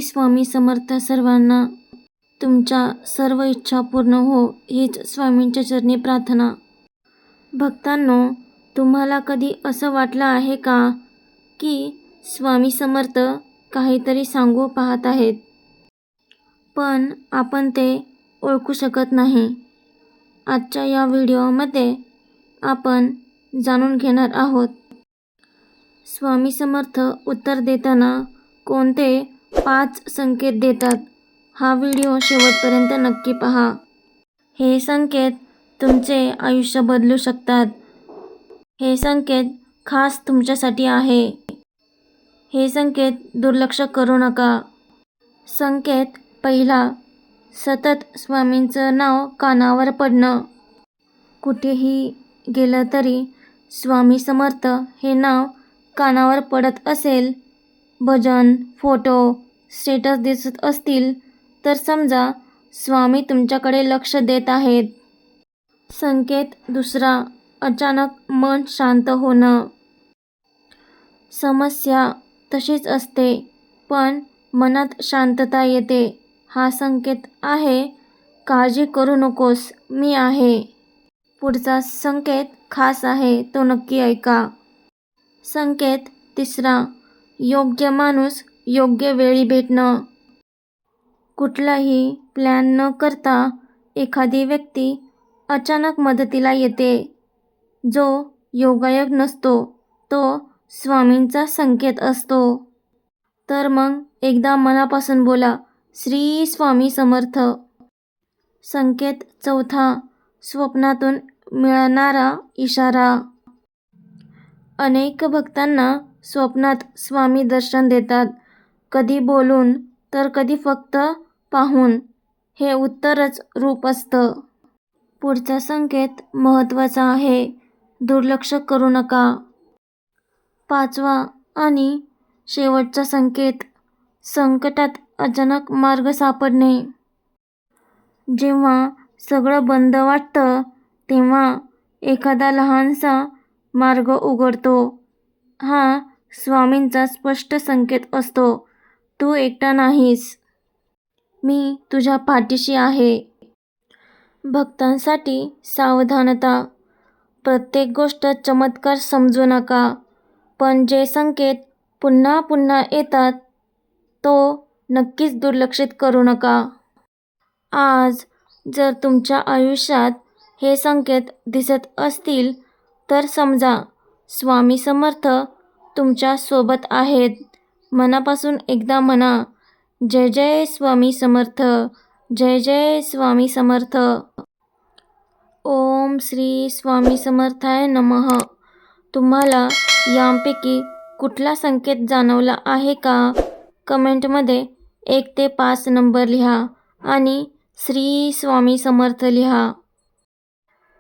स्वामी समर्थ सर्वांना. तुमच्या सर्व इच्छा पूर्ण हो हीच स्वामींच्या चरणी प्रार्थना. भक्तांनो, तुम्हाला कधी असं वाटलं आहे का की स्वामी समर्थ काहीतरी सांगू पाहत आहेत, पण आपण ते ओळखू शकत नाही? आजच्या या व्हिडिओमध्ये आपण जाणून घेणार आहोत स्वामी समर्थ उत्तर देताना कोणते 5 संकेत देतात. हा व्हिडिओ शेवटपर्यंत नक्की पहा. हे संकेत तुमचे आयुष्य बदलू शकतात. हे संकेत खास तुमच्यासाठी आहे. हे संकेत दुर्लक्ष करू नका. संकेत पहिला, सतत स्वामींचं नाव कानावर पडणं. कुठेही गेलं तरी स्वामी समर्थ हे नाव कानावर पडत असेल, भजन, फोटो, स्टेटस दिसत असतील, तर समजा स्वामी तुमच्याकडे लक्ष देत आहेत. संकेत दुसरा, अचानक मन शांत होणं. समस्या तशीच असते, पण मनात शांतता येते. हा संकेत आहे, काळजी करू नकोस, मी आहे. पुढचा संकेत खास आहे, तो नक्की ऐका. संकेत तिसरा, योग्य माणूस योग्य वेळी भेटणं. कुठलाही प्लॅन न करता एखादी व्यक्ती अचानक मदतीला येते. जो योगायोग नसतो, तो स्वामींचा संकेत असतो. तर मग एकदा मनापासून बोला, श्री स्वामी समर्थ. संकेत चौथा, स्वप्नातून मिळणारा इशारा. अनेक भक्तांना स्वप्नात स्वामी दर्शन देतात, कधी बोलून तर कधी फक्त पाहून. हे उत्तरच रूप असतं. पुढचा संकेत महत्त्वाचा आहे, दुर्लक्ष करू नका. 5वा आणि शेवटचा संकेत, संकटात अचानक मार्ग सापडणे. जेव्हा सगळं बंद वाटतं, तेव्हा एखादा लहानसा मार्ग उघडतो. हा स्वामींचा स्पष्ट संकेत असतो, तू एकटा नाहीस, मी तुझ्या पाठीशी आहे. भक्तांसाठी सावधानता. प्रत्येक गोष्ट चमत्कार समजू नका, पण जे संकेत पुन्हा पुन्हा येतात, तो नक्कीच दुर्लक्षित करू नका. आज जर तुमच्या आयुष्यात हे संकेत दिसत असतील, तर समजा स्वामी समर्थ तुमच्या सोबत आहेत. मनापासून एकदा म्हणा, जय जय स्वामी समर्थ, जय जय स्वामी समर्थ. ओम श्री स्वामी समर्थाय नमः. तुम्हाला यांपैकी कुठला संकेत जाणवला आहे का? कमेंटमध्ये 1 ते 5 नंबर लिहा आणि श्री स्वामी समर्थ लिहा.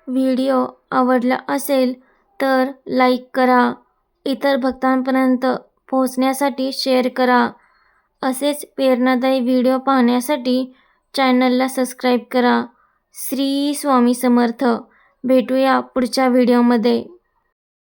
व्हिडिओ आवडला असेल तर लाईक करा. इतर भक्तांपर्यंत पोहोचण्यासाठी शेअर करा. असेच प्रेरणादायी व्हिडिओ पाहण्यासाठी चॅनलला सबस्क्राईब करा. श्री स्वामी समर्थ. भेटूया पुढच्या व्हिडिओमध्ये.